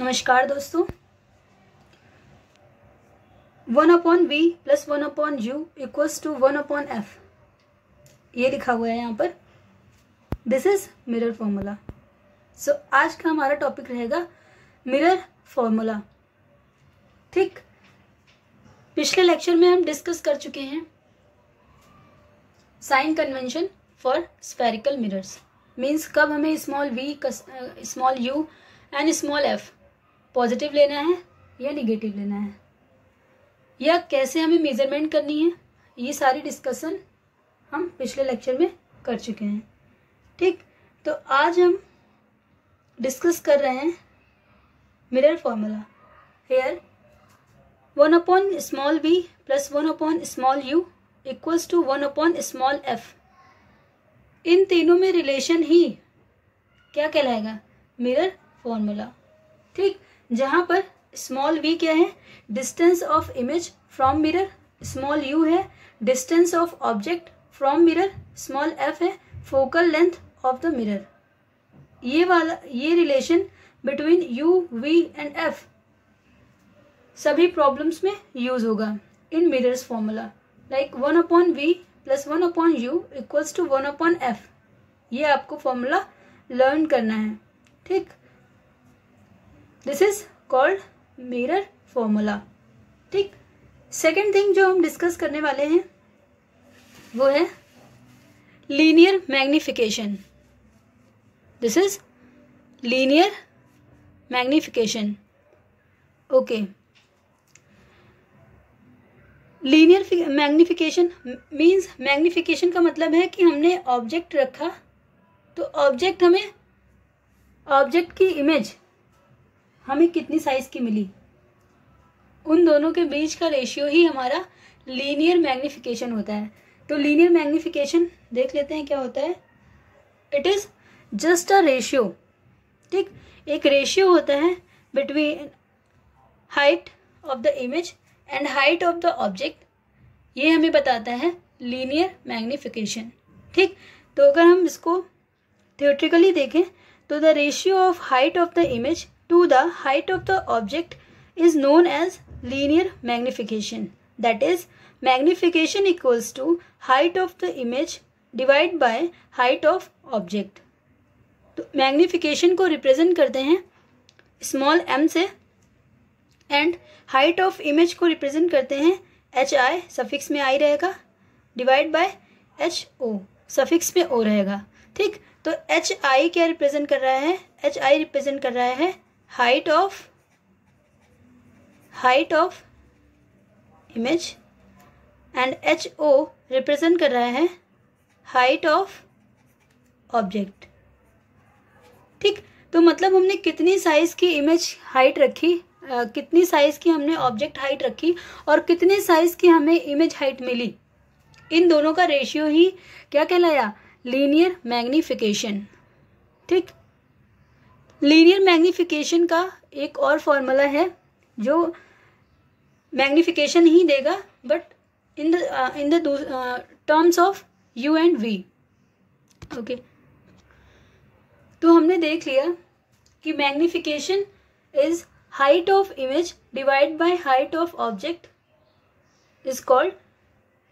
नमस्कार दोस्तों। 1/v plus 1/u equals to 1/f ये लिखा हुआ है यहाँ पर। This is mirror formula. So आज का हमारा टॉपिक रहेगा मिरर फॉर्मूला। ठीक, पिछले लेक्चर में हम डिस्कस कर चुके हैं sign convention for spherical mirrors. Means कब हमें small v, small u and small f positive लेना है या निगेटिव लेना है, या कैसे हमें मेजरमेंट करनी है, ये सारी डिस्कशन हम पिछले लेक्चर में कर चुके हैं। ठीक, तो आज हम डिस्कस कर रहे हैं mirror formula. Here 1/v plus 1/u equals to 1/f। इन तीनों में रिलेशन ही क्या कहलाएगा? Mirror formula. ठीक, जहां पर स्मॉल v क्या है? Distance of image from mirror. Small u है distance of object from mirror. Small f है focal length of the mirror. ये relation between u, v and f सभी प्रॉब्लम्स में यूज होगा in mirrors formula. Like 1/v plus 1/u equals to 1/f। ये आपको formula learn करना है। ठीक, this is called mirror formula. ठीक, सेकेंड थिंग जो हम डिस्कस करने वाले हैं वो है linear magnification. This is linear magnification. Okay, linear magnification means, magnification का मतलब है कि हमने ऑब्जेक्ट रखा तो ऑब्जेक्ट की इमेज हमें कितनी साइज की मिली, उन दोनों के बीच का रेशियो ही हमारा लीनियर मैग्निफिकेशन होता है। तो लीनियर मैग्निफिकेशन देख लेते हैं क्या होता है। It is just a ratio. ठीक, एक रेशियो होता है between height of the image and height of the object. ये हमें बताता है लीनियर मैग्निफिकेशन। ठीक, तो अगर हम इसको थियोरेटिकली देखें तो the ratio of height of the image to the height of the object is known as linear magnification. That is magnification equals to height of the image divide by height of object. तो magnification को represent करते हैं small m से and height of image को represent करते हैं hi, suffix में i रहेगा, डिवाइड बाय ho, सफिक्स में o रहेगा। ठीक, तो hi क्या रिप्रेजेंट कर रहा है? hi रिप्रेजेंट कर रहा है height of image and ho represent कर रहा है हाइट ऑफ ऑब्जेक्ट। ठीक, तो मतलब हमने कितनी साइज की इमेज हाइट रखी, कितनी साइज की हमने ऑब्जेक्ट हाइट रखी और कितनी साइज की हमें इमेज हाइट मिली, इन दोनों का रेशियो ही क्या कहलाया? Linear magnification. ठीक, लीनियर मैग्निफिकेशन का एक और फॉर्मूला है जो मैग्निफिकेशन ही देगा but in the terms of u and v। Okay, तो हमने देख लिया कि magnification is height of image divided by height of object is called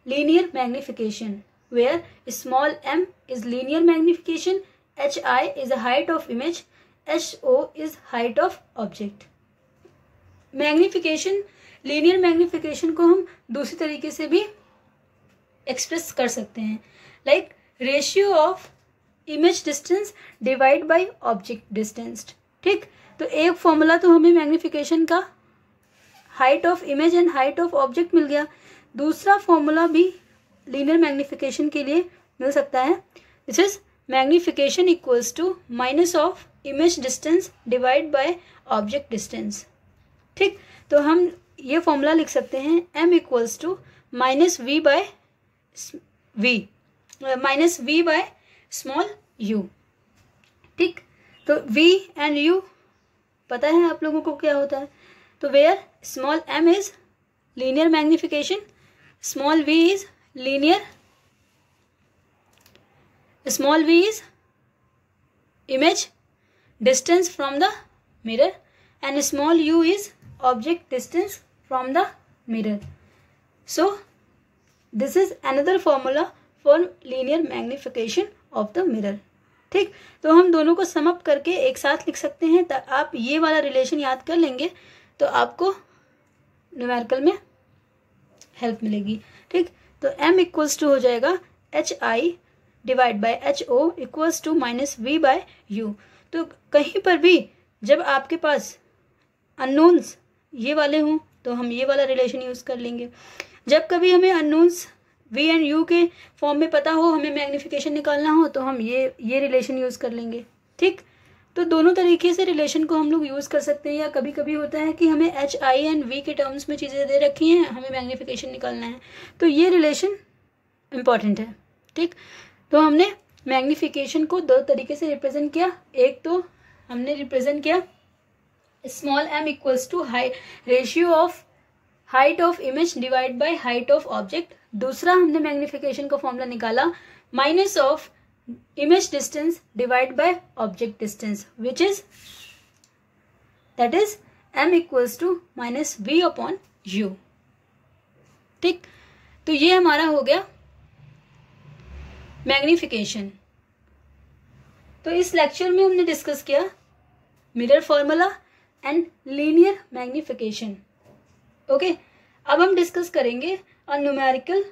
linear magnification, where small m is linear magnification, hi is the height of image, ho is height of object. Magnification, linear magnification को हम दूसरी तरीके से भी express कर सकते हैं, like ratio of image distance divide by object distance. ठीक, तो एक फॉर्मूला तो हमें मैग्निफिकेशन का height of image and height of object मिल गया, दूसरा फॉर्मूला भी लीनियर मैग्निफिकेशन के लिए मिल सकता है। This is magnification equals to minus of image distance divide by object distance. ठीक, तो हम ये फॉर्मूला लिख सकते हैं m equals to minus v by small u। ठीक, तो v एंड u पता है आप लोगों को क्या होता है। तो where small m is linear magnification, small v is image distance from the mirror and small u is object distance from the mirror. So this is another formula for linear magnification of the mirror. ठीक, तो हम दोनों को sum up करके एक साथ लिख सकते हैं। आप ये वाला रिलेशन याद कर लेंगे तो आपको न्यूमेरिकल में हेल्प मिलेगी। ठीक, तो m इक्वल्स टू हो जाएगा HI divide by HO equals to minus V by U। तो कहीं पर भी जब आपके पास अननोन्स ये वाले हों तो हम ये वाला रिलेशन यूज कर लेंगे। जब कभी हमें अननोन्स V एंड U के फॉर्म में पता हो, हमें मैग्नीफिकेशन निकालना हो, तो हम ये रिलेशन यूज कर लेंगे। ठीक, तो दोनों तरीके से रिलेशन को हम लोग यूज कर सकते हैं। या कभी कभी होता है कि हमें HI एंड V के टर्म्स में चीज़ें दे रखी हैं, हमें मैग्नीफिकेशन निकालना है, तो ये रिलेशन इम्पॉर्टेंट है। ठीक, तो हमने मैग्नीफिकेशन को दो तरीके से रिप्रेजेंट किया। एक तो हमने रिप्रेजेंट किया small m equals to ratio of height of image divide by height of object. दूसरा हमने मैग्नीफिकेशन का फॉर्मूला निकाला minus of image distance divide by object distance which is that is m equals to minus v upon u। ठीक, तो ये हमारा हो गया मैग्नीफिकेशन। तो इस लेक्चर में हमने डिस्कस किया mirror formula and linear magnification. Okay, अब हम डिस्कस करेंगे a numerical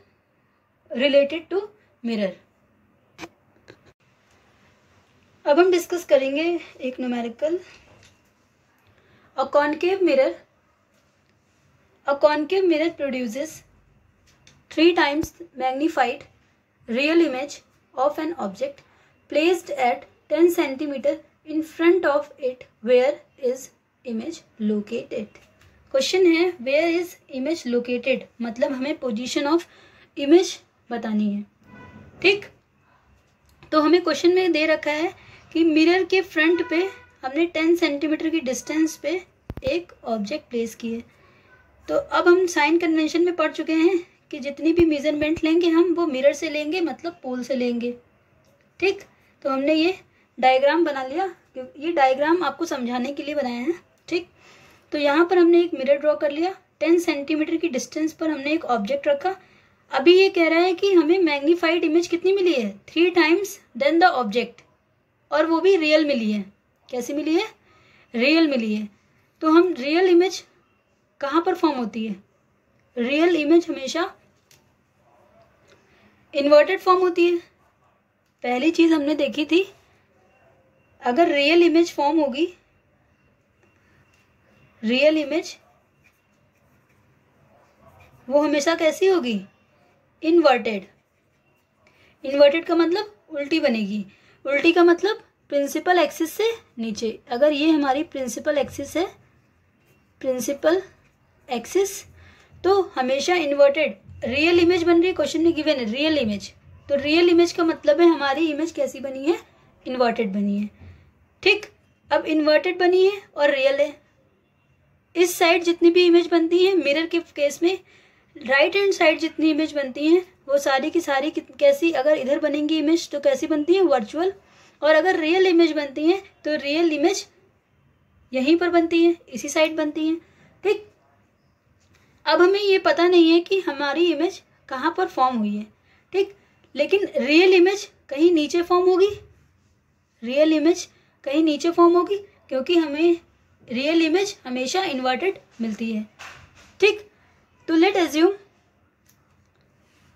related to mirror. अब हम डिस्कस करेंगे एक numerical. A concave mirror produces 3 times magnified real image of an object placed at 10 centimeter in front of it. Where is image located? Question है where is image located, मतलब हमें position of image बतानी है। ठीक, तो हमें question में दे रखा है कि मिरर के फ्रंट पे हमने 10 सेंटीमीटर की डिस्टेंस पे एक ऑब्जेक्ट प्लेस किए। तो अब हम साइन कन्वेंशन में पढ़ चुके हैं कि जितनी भी मेजरमेंट लेंगे हम वो मिरर से लेंगे, मतलब पोल से लेंगे। ठीक, तो हमने ये डायग्राम बना लिया, ये डायग्राम आपको समझाने के लिए बनाया है। ठीक, तो यहाँ पर हमने एक मिरर ड्रॉ कर लिया, 10 सेंटीमीटर की डिस्टेंस पर हमने एक ऑब्जेक्ट रखा। अभी ये कह रहा है कि हमें मैग्नीफाइड इमेज कितनी मिली है, 3 times देन द ऑब्जेक्ट, और वो भी रियल मिली है। कैसी मिली है? रियल मिली है। तो हम रियल इमेज कहाँ पर फॉर्म होती है? रियल इमेज हमेशा इन्वर्टेड फॉर्म होती है। पहली चीज हमने देखी थी, अगर रियल इमेज फॉर्म होगी, रियल इमेज वो हमेशा कैसी होगी? इन्वर्टेड। इन्वर्टेड का मतलब उल्टी बनेगी। उल्टी का मतलब प्रिंसिपल एक्सिस से नीचे। अगर ये हमारी प्रिंसिपल एक्सिस है, प्रिंसिपल एक्सिस, तो हमेशा इन्वर्टेड। रियल इमेज बन रही है, क्वेश्चन में गिवन है रियल इमेज, तो रियल इमेज का मतलब है हमारी इमेज कैसी बनी है? इन्वर्टेड बनी है। ठीक, अब इन्वर्टेड बनी है और रियल है। इस साइड जितनी भी इमेज बनती है मिरर के केस में, राइट हैंड साइड जितनी इमेज बनती हैं वो सारी की सारी कैसी, अगर इधर बनेंगी इमेज तो कैसी बनती है? वर्चुअल। और अगर रियल इमेज बनती है तो रियल इमेज यहीं पर बनती है, इसी साइड बनती है। ठीक, अब हमें ये पता नहीं है कि हमारी इमेज कहाँ पर फॉर्म हुई है। ठीक, लेकिन रियल इमेज कहीं नीचे फॉर्म होगी, रियल इमेज कहीं नीचे फॉर्म होगी, क्योंकि हमें रियल इमेज हमेशा इन्वर्टेड मिलती है। ठीक, तो लेट एज्यूम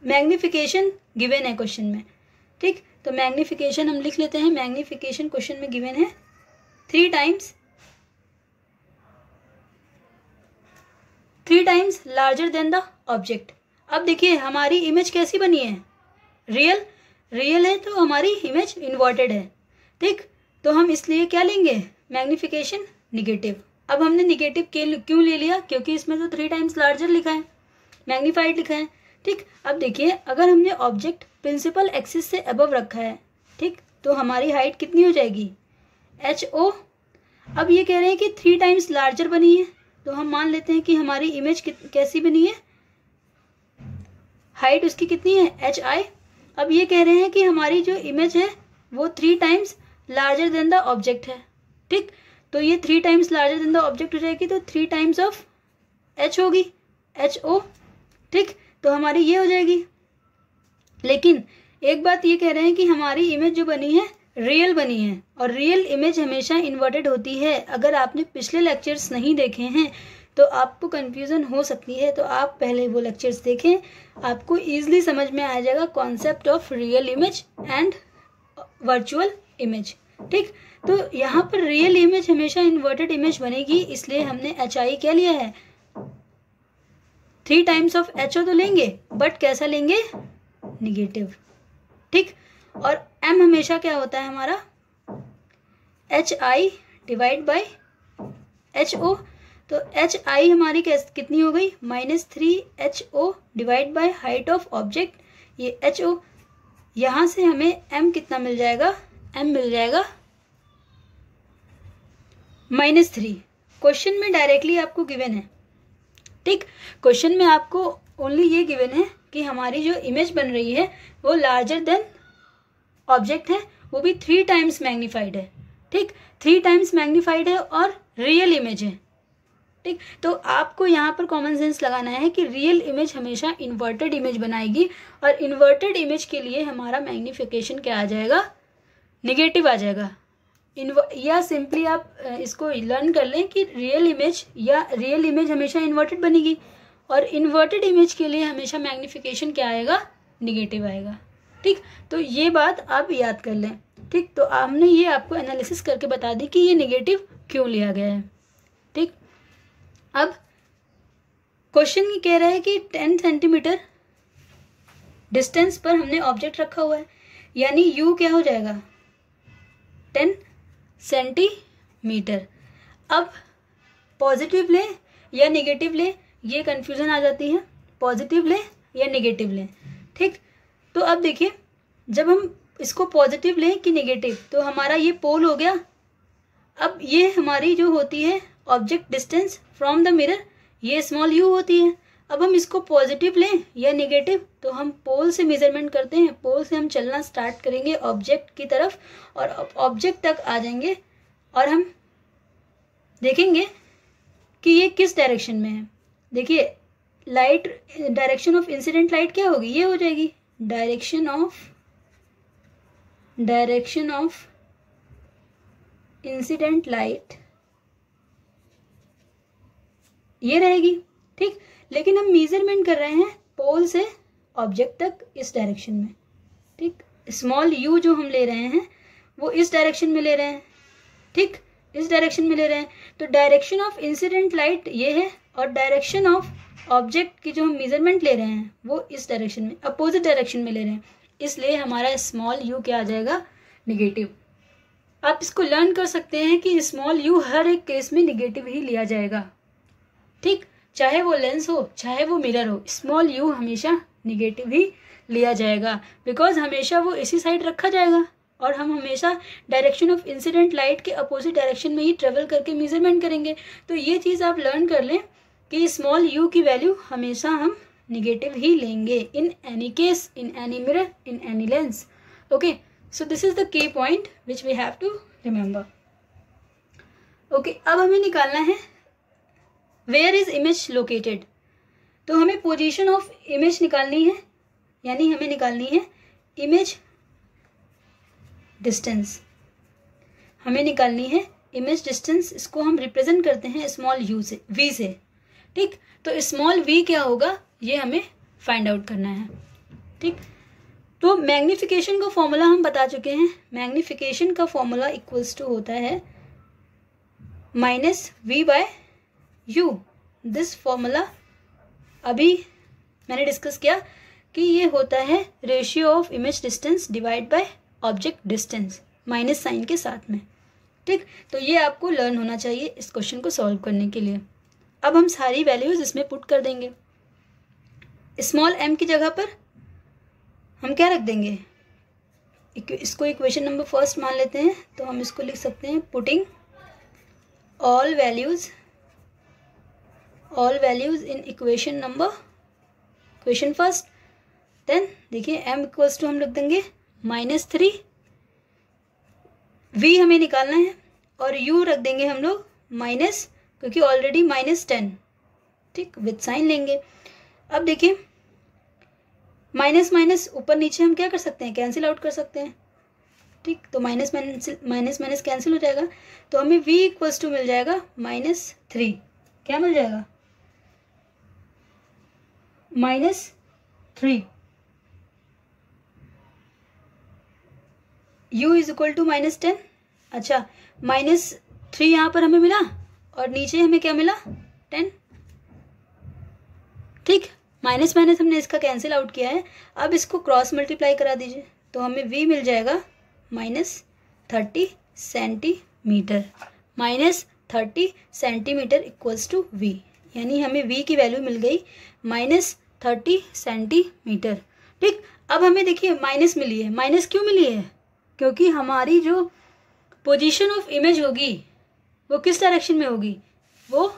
मैग्नीफिकेशन गिवन है क्वेश्चन में। ठीक, तो मैग्नीफिकेशन हम लिख लेते हैं। मैग्नीफिकेशन क्वेश्चन में गिवन है 3 times larger than the object. अब देखिए हमारी इमेज कैसी बनी है? रियल है, तो हमारी इमेज इन्वर्टेड है। ठीक, तो हम इसलिए क्या लेंगे? Magnification negative. अब हमने निगेटिव क्यों ले लिया? क्योंकि इसमें तो 3 times लार्जर लिखा है, मैग्नीफाइड लिखा है। ठीक, अब देखिए अगर हमने ऑब्जेक्ट प्रिंसिपल एक्सिस से अबव रखा है, ठीक, तो हमारी हाइट कितनी हो जाएगी? HO। अब ये कह रहे हैं कि 3 times लार्जर बनी है, तो हम मान लेते हैं कि हमारी इमेज कैसी बनी है? हाइट उसकी कितनी है? HI। अब ये कह रहे हैं कि हमारी जो इमेज है वो 3 times larger than the object है। ठीक, तो ये 3 times larger than the object हो जाएगी, तो 3 टाइम्स ऑफ एच होगी, HO, ठीक। तो हमारी ये हो जाएगी। लेकिन एक बात ये कह रहे हैं कि हमारी इमेज जो बनी है रियल बनी है, और रियल इमेज हमेशा इन्वर्टेड होती है। अगर आपने पिछले लेक्चर्स नहीं देखे हैं तो आपको कन्फ्यूज़न हो सकती है, तो आप पहले वो लेक्चर्स देखें, आपको ईजिली समझ में आ जाएगा concept of real image and virtual image, ठीक। तो यहाँ पर रियल इमेज हमेशा इन्वर्टेड इमेज बनेगी, इसलिए हमने HI क्या लिया है, 3 टाइम्स ऑफ HO तो लेंगे, बट कैसा लेंगे, निगेटिव, ठीक। और M हमेशा क्या होता है हमारा, HI डिवाइड बाय HO, तो HI हमारी कितनी हो गई, -3HO divide by height of object, ये HO। यहाँ से हमें M कितना मिल जाएगा, M मिल जाएगा -3। क्वेश्चन में डायरेक्टली आपको गिवन है, ठीक। क्वेश्चन में आपको ओनली ये गिवन है कि हमारी जो इमेज बन रही है वो लार्जर देन ऑब्जेक्ट है, वो भी 3 टाइम्स मैग्नीफाइड है, ठीक। 3 टाइम्स मैग्नीफाइड है और रियल इमेज है, ठीक। तो आपको यहाँ पर कॉमन सेंस लगाना है कि रियल इमेज हमेशा इन्वर्टेड इमेज बनाएगी, और इन्वर्टेड इमेज के लिए हमारा मैग्नीफिकेशन क्या आ जाएगा, निगेटिव आ जाएगा। या सिंपली आप इसको लर्न कर लें कि रियल इमेज हमेशा इन्वर्टेड बनेगी, और इन्वर्टेड इमेज के लिए हमेशा मैग्नीफिकेशन क्या आएगा, निगेटिव आएगा, ठीक। तो ये बात आप याद कर लें, ठीक। तो हमने ये आपको एनालिसिस करके बता दी कि ये निगेटिव क्यों लिया गया है, ठीक। अब क्वेश्चन कह रहा है कि 10 सेंटीमीटर डिस्टेंस पर हमने ऑब्जेक्ट रखा हुआ है, यानी यू क्या हो जाएगा, 10 सेंटीमीटर। अब पॉजिटिव लें या नेगेटिव लें, ये कन्फ्यूज़न आ जाती है, पॉजिटिव लें या नेगेटिव लें, ठीक। तो अब देखिए, जब हम इसको पॉजिटिव लें कि नेगेटिव, तो हमारा ये पोल हो गया। अब ये हमारी जो होती है object distance from the mirror, ये स्मॉल u होती है। अब हम इसको पॉजिटिव लें या नेगेटिव, तो हम पोल से मेजरमेंट करते हैं, पोल से हम चलना स्टार्ट करेंगे ऑब्जेक्ट की तरफ, और ऑब्जेक्ट तक आ जाएंगे, और हम देखेंगे कि ये किस डायरेक्शन में है। देखिए, light, direction of incident light क्या होगी, ये हो जाएगी डायरेक्शन ऑफ इंसिडेंट लाइट, ये रहेगी, ठीक। लेकिन हम मेजरमेंट कर रहे हैं पोल से ऑब्जेक्ट तक इस डायरेक्शन में, ठीक। स्मॉल u जो हम ले रहे हैं वो इस डायरेक्शन में ले रहे हैं, ठीक, इस डायरेक्शन में ले रहे हैं। तो डायरेक्शन ऑफ इंसिडेंट लाइट ये है, और डायरेक्शन ऑफ ऑब्जेक्ट की जो हम मेजरमेंट ले रहे हैं वो इस डायरेक्शन में, अपोजिट डायरेक्शन में ले रहे हैं, इसलिए हमारा स्मॉल u क्या आ जाएगा, निगेटिव। आप इसको लर्न कर सकते हैं कि स्मॉल u हर एक केस में निगेटिव ही लिया जाएगा, ठीक। चाहे वो लेंस हो चाहे वो मिरर हो, स्मॉल u हमेशा निगेटिव ही लिया जाएगा, बिकॉज हमेशा वो इसी साइड रखा जाएगा, और हम हमेशा डायरेक्शन ऑफ इंसिडेंट लाइट के अपोजिट डायरेक्शन में ही ट्रेवल करके मेजरमेंट करेंगे। तो ये चीज़ आप लर्न कर लें कि स्मॉल u की वैल्यू हमेशा हम निगेटिव ही लेंगे, in any case, in any mirror, in any lens, okay. So this is the key point which we have to remember, okay. अब हमें निकालना है वेयर इज इमेज लोकेटेड, तो हमें पोजीशन ऑफ इमेज निकालनी है, यानी हमें निकालनी है इमेज डिस्टेंस, हमें निकालनी है इमेज डिस्टेंस। इसको हम रिप्रेजेंट करते हैं स्मॉल u से, v से, ठीक। तो स्मॉल v क्या होगा, ये हमें फाइंड आउट करना है, ठीक। तो मैग्नीफिकेशन का फॉर्मूला हम बता चुके हैं, मैग्नीफिकेशन का फॉर्मूला इक्वल्स टू होता है -v/u। दिस फॉर्मूला अभी मैंने डिस्कस किया कि ये होता है ratio of image distance divide by object distance, minus sign के साथ में, ठीक। तो ये आपको लर्न होना चाहिए इस क्वेश्चन को सॉल्व करने के लिए। अब हम सारी वैल्यूज इसमें पुट कर देंगे। स्मॉल m की जगह पर हम क्या रख देंगे, इसको इक्वेशन नंबर फर्स्ट मान लेते हैं, तो हम इसको लिख सकते हैं putting all values in equation first. Then देखिए m इक्वल्स टू हम रख देंगे -3, v हमें निकालना है, और u रख देंगे हम लोग माइनस, क्योंकि ऑलरेडी -10, ठीक, विद साइन लेंगे। अब देखिए माइनस माइनस ऊपर नीचे हम क्या कर सकते हैं, कैंसिल आउट कर सकते हैं, ठीक, तो माइनस माइनस कैंसिल हो जाएगा, तो हमें v इक्वल्स टू मिल जाएगा -3। क्या मिल जाएगा, -3। u is equal to -10। अच्छा, -3 यहाँ पर हमें मिला और नीचे हमें क्या मिला, 10, ठीक। माइनस माइनस हमने इसका कैंसिल आउट किया है। अब इसको क्रॉस मल्टीप्लाई करा दीजिए, तो हमें v मिल जाएगा -30 centimetre. -30 centimetre equals to v, यानी हमें v की वैल्यू मिल गई -30 सेंटीमीटर, ठीक। अब हमें देखिए माइनस मिली है, माइनस क्यों मिली है, क्योंकि हमारी जो पोजीशन ऑफ इमेज होगी वो किस डायरेक्शन में होगी, वो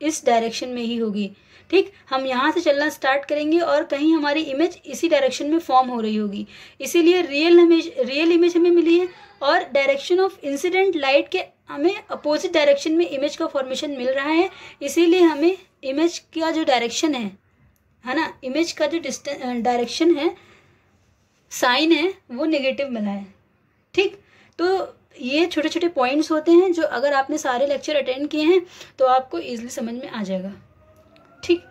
इस डायरेक्शन में ही होगी, ठीक। हम यहाँ से चलना स्टार्ट करेंगे और कहीं हमारी इमेज इसी डायरेक्शन में फॉर्म हो रही होगी, इसीलिए रियल इमेज हमें मिली है। और डायरेक्शन ऑफ इंसिडेंट लाइट के हमें अपोजिट डायरेक्शन में इमेज का फॉर्मेशन मिल रहा है, इसीलिए हमें इमेज का जो डायरेक्शन है ना, इमेज का जो डायरेक्शन है, साइन है, वो नेगेटिव मिला है, ठीक। तो ये छोटे छोटे पॉइंट्स होते हैं जो अगर आपने सारे लेक्चर अटेंड किए हैं तो आपको ईजिली समझ में आ जाएगा, ठीक।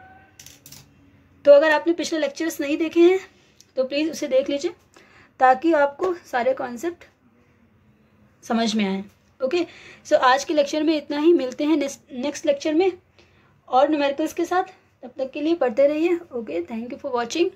तो अगर आपने पिछले लेक्चर्स नहीं देखे हैं तो प्लीज़ उसे देख लीजिए, ताकि आपको सारे कॉन्सेप्ट समझ में आए। ओके, सो आज के लेक्चर में इतना ही, मिलते हैं नेक्स्ट लेक्चर में और न्यूमेरिकल्स के साथ। तब तक के लिए पढ़ते रहिए। Okay, thank you for watching.